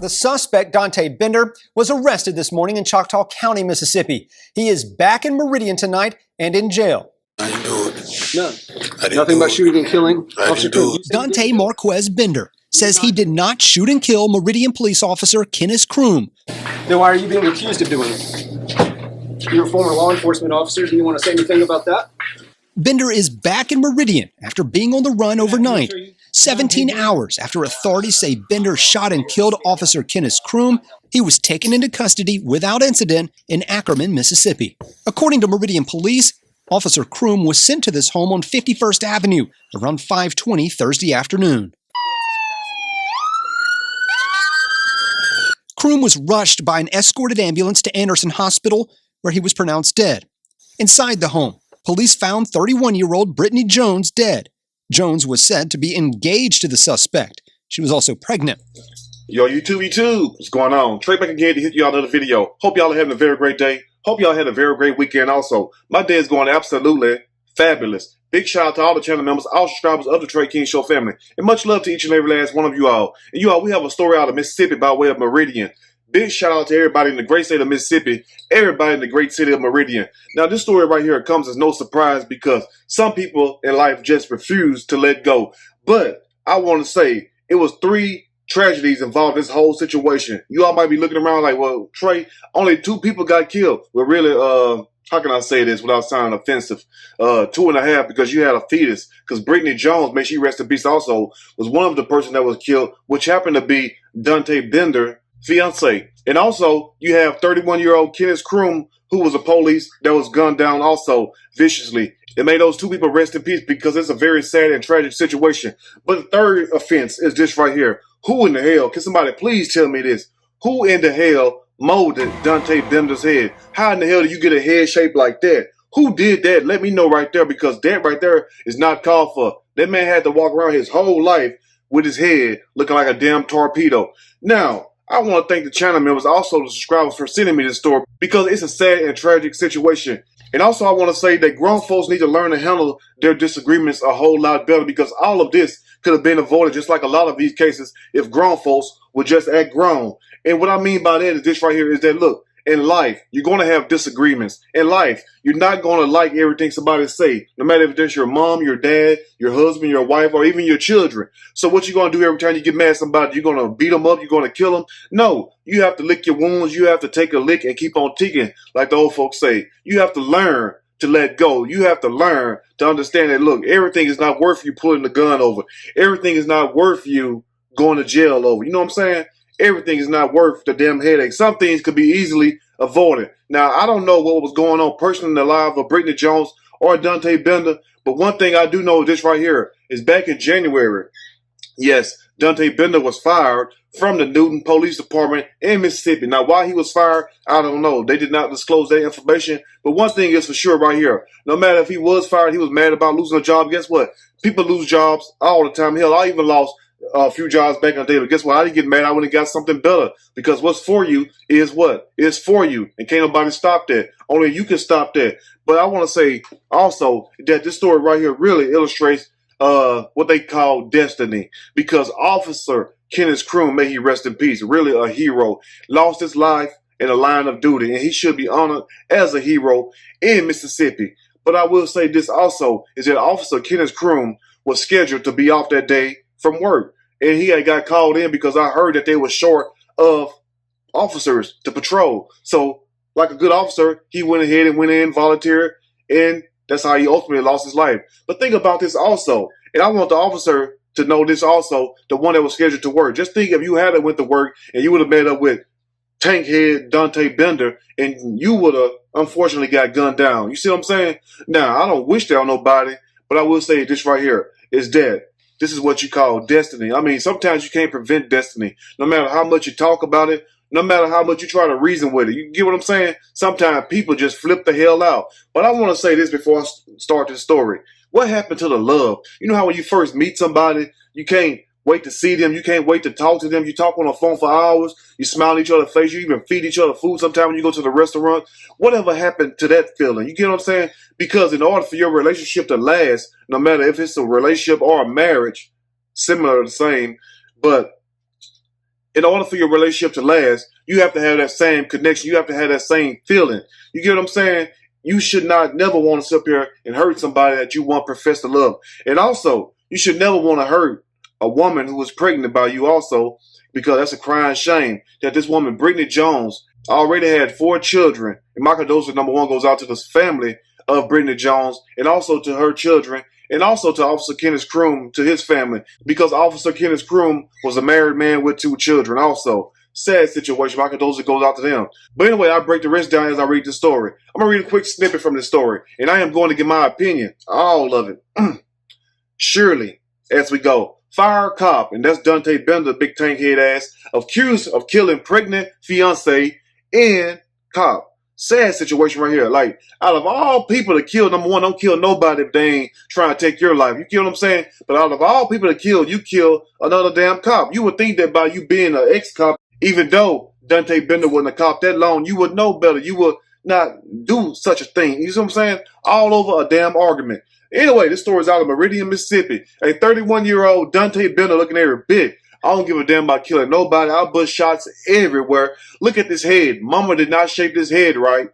The suspect, Dante Bender, was arrested this morning in Choctaw County, Mississippi. He is back in Meridian tonight and in jail. I didn't do it. None. Nothing but shooting and killing. I didn't do it. Dante Marquez Bender says he did not shoot and kill Meridian police officer Kenneth Kroom. Then why are you being accused of doing it? You're a former law enforcement officer. Do you want to say anything about that? Bender is back in Meridian after being on the run overnight. 17 hours after authorities say Bender shot and killed Officer Kenneth Kroom, he was taken into custody without incident in Ackerman, Mississippi. According to Meridian police, Officer Kroom was sent to this home on 51st Avenue around 5:20 Thursday afternoon. Kroom was rushed by an escorted ambulance to Anderson Hospital, where he was pronounced dead. Inside the home, police found 31-year-old Brittany Jones dead. Jones was said to be engaged to the suspect. She was also pregnant. Yo, YouTube, what's going on? Trey back again to hit y'all another video. Hope y'all are having a very great day. Hope y'all had a very great weekend also. My day is going absolutely fabulous. Big shout out to all the channel members, all subscribers of the Trey King Show family. And much love to each and every last one of you all. And you all, we have a story out of Mississippi by way of Meridian. Big shout out to everybody in the great state of Mississippi, everybody in the great city of Meridian. Now, this story right here comes as no surprise because some people in life just refuse to let go. But I want to say it was 3 tragedies involved in this whole situation. You all might be looking around like, well, Trey, only 2 people got killed. Well, really, how can I say this without sounding offensive? 2.5 because you had a fetus. Because Brittany Jones, may she rest in peace also, was one of the person that was killed, which happened to be Dante Bender, Fiancé. And also, you have 31-year-old Kenneth Kroom, who was a police that was gunned down also viciously. It made those 2 people rest in peace because it's a very sad and tragic situation. But the third offense is this right here. Who in the hell, can somebody please tell me this? Who in the hell molded Dante Bender's head? How in the hell do you get a head shape like that? Who did that? Let me know right there, because that right there is not called for. That man had to walk around his whole life with his head looking like a damn torpedo. Now, I want to thank the channel members, also the subscribers, for sending me this story because it's a sad and tragic situation. And also, I want to say that grown folks need to learn to handle their disagreements a whole lot better, because all of this could have been avoided, just like a lot of these cases, if grown folks would just act grown. And what I mean by that is this right here is that, look, in life, you're going to have disagreements. In life, you're not going to like everything somebody say, no matter if it's your mom, your dad, your husband, your wife, or even your children. So what you going to do every time you get mad at somebody? You're going to beat them up? You're going to kill them? No, you have to lick your wounds. You have to take a lick and keep on ticking, like the old folks say. You have to learn to let go. You have to learn to understand that, look, everything is not worth you pulling the gun over. Everything is not worth you going to jail over. You know what I'm saying? Everything is not worth the damn headache. Some things could be easily avoided. Now, I don't know what was going on personally in the life of Brittany Jones or Dante Bender, but one thing I do know, this right here, is back in January, yes, Dante Bender was fired from the Newton Police Department in Mississippi. Now, why he was fired, I don't know. They did not disclose that information. But one thing is for sure right here. No matter if he was fired, he was mad about losing a job. Guess what? People lose jobs all the time. Hell, I even lost a few jobs back in the day. But guess what? I didn't get mad. I went and got something better. Because what's for you is what? It's for you. And can't nobody stop that. Only you can stop that. But I want to say also that this story right here really illustrates what they call destiny. Because Officer Kenneth Kroom, may he rest in peace, really a hero, lost his life in a line of duty, and he should be honored as a hero in Mississippi. But I will say this also, is that Officer Kenneth Kroom was scheduled to be off that day from work, and he had got called in because I heard that they were short of officers to patrol. So, like a good officer, he went ahead and went in, volunteered, and that's how he ultimately lost his life. But think about this also, and I want the officer to know this also, the one that was scheduled to work. Just think if you had went to work and you would have met up with tankhead Dante Bender, and you would have unfortunately got gunned down. You see what I'm saying? Now, I don't wish that on nobody, but I will say this right here is that this is what you call destiny. I mean, sometimes you can't prevent destiny. No matter how much you talk about it, no matter how much you try to reason with it. You get what I'm saying? Sometimes people just flip the hell out. But I want to say this before I start this story. What happened to the love? You know how when you first meet somebody, you can't wait to see them. You can't wait to talk to them. You talk on the phone for hours. You smile at each other's face. You even feed each other food sometimes when you go to the restaurant. Whatever happened to that feeling? You get what I'm saying? Because in order for your relationship to last, no matter if it's a relationship or a marriage, similar or the same, but in order for your relationship to last, you have to have that same connection. You have to have that same feeling. You get what I'm saying? You should not never want to sit up here and hurt somebody that you want profess to love. And also, you should never want to hurt a woman who was pregnant by you also, because that's a crying shame that this woman, Brittany Jones, already had 4 children. And my condolences, number one, goes out to the family of Brittany Jones and also to her children and also to Officer Kenneth Croom, to his family, because Officer Kenneth Croom was a married man with 2 children also. Sad situation. My condolences goes out to them. But anyway, I'll break the rest down as I read the story. I'm going to read a quick snippet from the story, and I am going to give my opinion, all of it. Surely, as we go, fire cop, and that's Dante Bender, big tank head ass, accused of killing pregnant fiancé and cop. Sad situation right here. Like, out of all people to kill, number one, don't kill nobody if they ain't trying to take your life. You kill what I'm saying? But out of all people to kill, you kill another damn cop. You would think that by you being an ex-cop, even though Dante Bender wasn't a cop that long, you would know better. You would not do such a thing. You see what I'm saying? All over a damn argument. Anyway, this story is out of Meridian, Mississippi. A 31-year-old Dante Bender looking every bit. I don't give a damn about killing nobody. I'll bust shots everywhere. Look at this head. Mama did not shape this head right.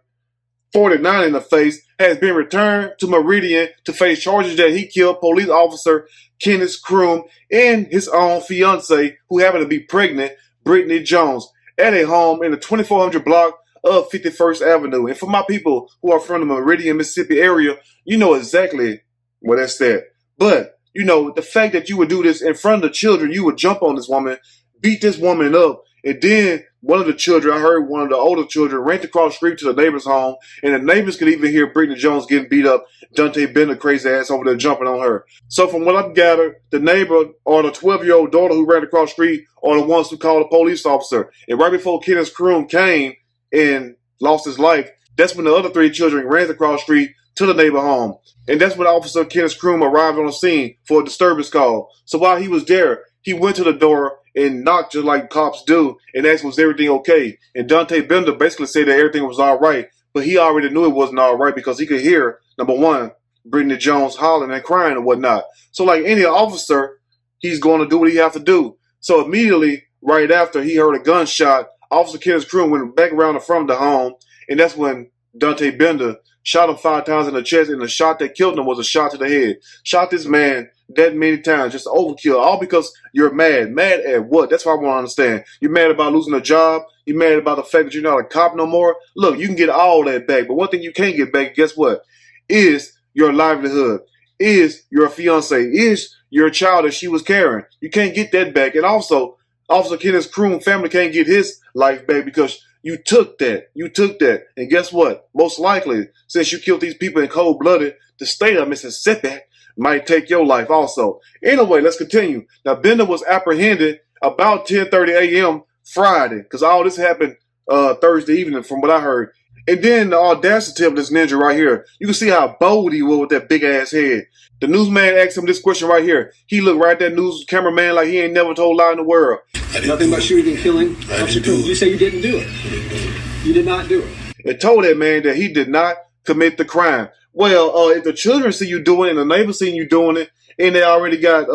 49 in the face, has been returned to Meridian to face charges that he killed police officer Kenneth Croom and his own fiancée, who happened to be pregnant, Brittany Jones, at a home in the 2400 block of 51st Avenue. And for my people who are from the Meridian, Mississippi area, you know exactly what that's at. But, you know, the fact that you would do this in front of the children, you would jump on this woman, beat this woman up, and then one of the children, I heard one of the older children, ran across the street to the neighbor's home, and the neighbors could even hear Brittany Jones getting beat up, Dante Bender crazy ass over there jumping on her. So from what I've gathered, the neighbor or the 12-year-old daughter who ran across the street are the ones who called a police officer. And right before Kenneth Croom came and lost his life, that's when the other 3 children ran across the street to the neighbor home. And that's when Officer Kenneth Croom arrived on the scene for a disturbance call. So while he was there, he went to the door and knocked just like cops do and asked, was everything okay? And Dante Bender basically said that everything was all right, but he already knew it wasn't all right because he could hear, number one, Brittany Jones hollering and crying and whatnot. So like any officer, he's going to do what he has to do. So immediately, right after he heard a gunshot, Officer Kenneth Croom went back around the front of the home, and that's when Dante Bender shot him 5 times in the chest, and the shot that killed him was a shot to the head. Shot this man that many times, just overkill, all because you're mad. Mad at what? That's what I want to understand. You're mad about losing a job. You're mad about the fact that you're not a cop no more. Look, you can get all that back, but one thing you can't get back, guess what? Is your livelihood, is your fiance, is your child that she was carrying. You can't get that back. And also, Officer Kenneth Croom family can't get his life back because you took that. You took that. And guess what? Most likely, since you killed these people in cold-blooded, the state of Mississippi might take your life also. Anyway, let's continue. Now, Bender was apprehended about 10:30 a.m. Friday, because all this happened Thursday evening from what I heard. And then the audacity of this ninja right here. You can see how bold he was with that big-ass head. The newsman asked him this question right here. He looked right at that news cameraman like he ain't never told a lie in the world. Nothing but shooting and killing. You say you didn't do it. You did not do it. And told that man that he did not commit the crime. Well, if the children see you doing it and the neighbors see you doing it, and they already got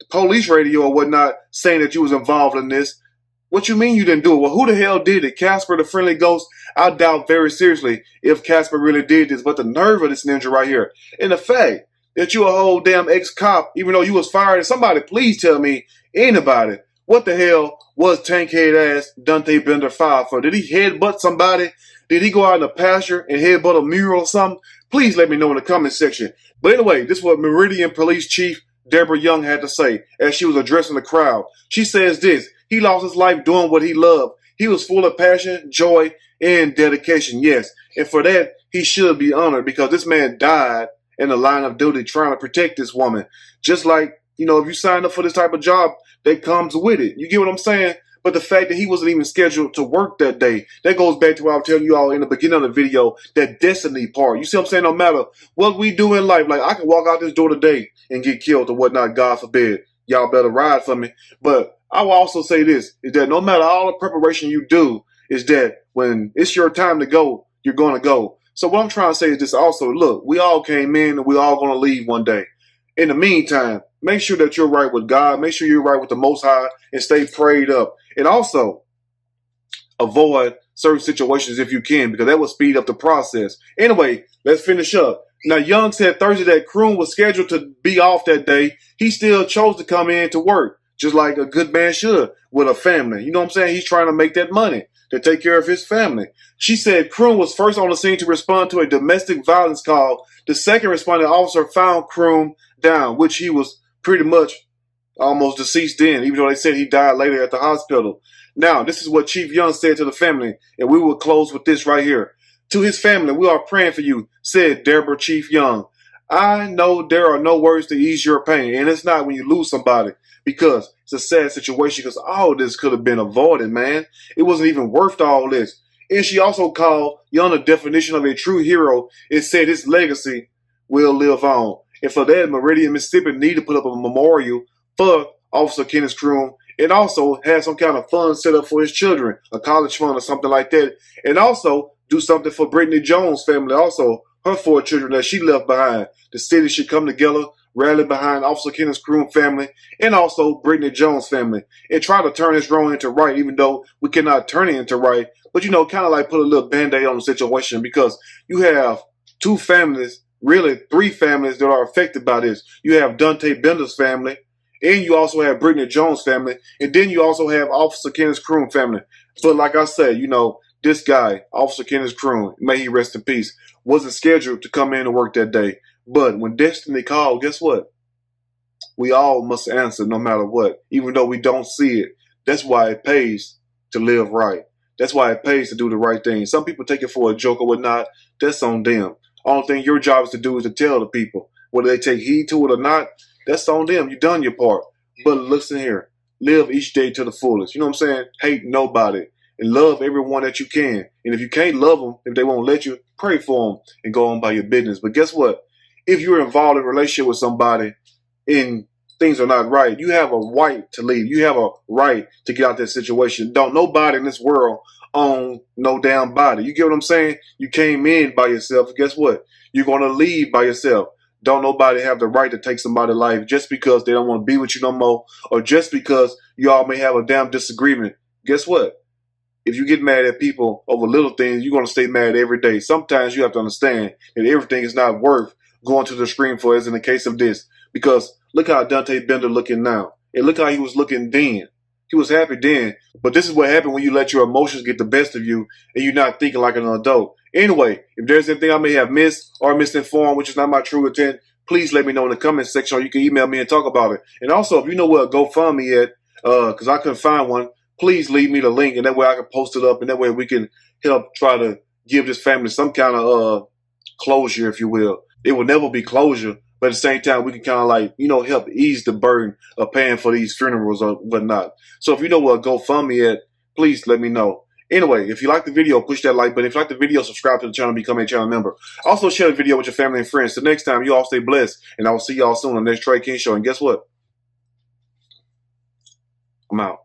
police radio or whatnot saying that you was involved in this, what you mean you didn't do it? Well, who the hell did it? Casper the Friendly Ghost? I doubt very seriously if Casper really did this, but the nerve of this ninja right here, and the fact that you a whole damn ex-cop, even though you was fired, and somebody please tell me, anybody, what the hell was tankhead ass Dante Bender fired for? Did he headbutt somebody? Did he go out in the pasture and headbutt a mural or something? Please let me know in the comment section. But anyway, this is what Meridian Police Chief Deborah Young had to say as she was addressing the crowd. She says this: he lost his life doing what he loved. He was full of passion, joy, and dedication. Yes, and for that, he should be honored because this man died in the line of duty trying to protect this woman. Just like, you know, if you sign up for this type of job, that comes with it. You get what I'm saying? But the fact that he wasn't even scheduled to work that day, that goes back to what I was telling you all in the beginning of the video, that destiny part. You see what I'm saying? No matter what we do in life, like I can walk out this door today and get killed or whatnot, God forbid. Y'all better ride for me. But I will also say this, is that no matter all the preparation you do, is that when it's your time to go, you're going to go. So what I'm trying to say is this also, look, we all came in and we all going to leave one day. In the meantime, make sure that you're right with God. Make sure you're right with the Most High and stay prayed up. And also avoid certain situations if you can, because that will speed up the process. Anyway, let's finish up. Now, Young said Thursday that Kroom was scheduled to be off that day. He still chose to come in to work, just like a good man should with a family. You know what I'm saying? He's trying to make that money to take care of his family. She said Kroom was first on the scene to respond to a domestic violence call. The second responding officer found Kroom down, which he was pretty much almost deceased in, even though they said he died later at the hospital. Now, this is what Chief Young said to the family, and we will close with this right here. To his family, we are praying for you, said Deborah Chief Young. I know there are no words to ease your pain, and it's not when you lose somebody, because it's a sad situation, because all this could have been avoided, man. It wasn't even worth all this. And she also called Young the definition of a true hero. It said his legacy will live on. And for that, Meridian, Mississippi need to put up a memorial for Officer Kenneth Kroom, and also have some kind of fund set up for his children, a college fund or something like that. And also do something for Brittany Jones' family, also her 4 children that she left behind. The city should come together, rally behind Officer Kenneth Kroom family, and also Brittany Jones' family, and try to turn this wrong into right, even though we cannot turn it into right. But, you know, kind of like put a little Band-Aid on the situation, because you have 2 families, really 3 families that are affected by this. You have Dante Bender's family, and you also have Brittany Jones' family, and then you also have Officer Kenneth Kroom family. But like I said, you know, this guy, Officer Kenneth Kroom, may he rest in peace, wasn't scheduled to come in and work that day. But when destiny called, guess what? We all must answer no matter what, even though we don't see it. That's why it pays to live right. That's why it pays to do the right thing. Some people take it for a joke or whatnot. That's on them. Only thing your job is to do is to tell the people. Whether they take heed to it or not, that's on them. You done your part. But listen here. Live each day to the fullest. You know what I'm saying? Hate nobody. And love everyone that you can. And if you can't love them, if they won't let you, pray for them and go on by your business. But guess what? If you're involved in a relationship with somebody and things are not right, you have a right to leave. You have a right to get out that situation. Don't nobody in this world own no damn body. You get what I'm saying? You came in by yourself. Guess what? You're going to leave by yourself. Don't nobody have the right to take somebody's life just because they don't want to be with you no more, or just because y'all may have a damn disagreement. Guess what? If you get mad at people over little things, you're going to stay mad every day. Sometimes you have to understand that everything is not worth going to the screen for, as in the case of this. Because look how Dante Bender looking now. And look how he was looking then. He was happy then. But this is what happened when you let your emotions get the best of you and you're not thinking like an adult. Anyway, if there's anything I may have missed or misinformed, which is not my true intent, please let me know in the comment section, or you can email me and talk about it. And also, if you know where a GoFundMe at, because I couldn't find one, please leave me the link, and that way I can post it up, and that way we can help try to give this family some kind of closure, if you will. It will never be closure, but at the same time, we can kind of like, you know, help ease the burden of paying for these funerals or whatnot. So if you know where a GoFundMe at, please let me know. Anyway, if you like the video, push that like button. If you like the video, subscribe to the channel, become a channel member. Also, share the video with your family and friends. Till next time, you all stay blessed, and I will see y'all soon on the next Trey King Show. And guess what? I'm out.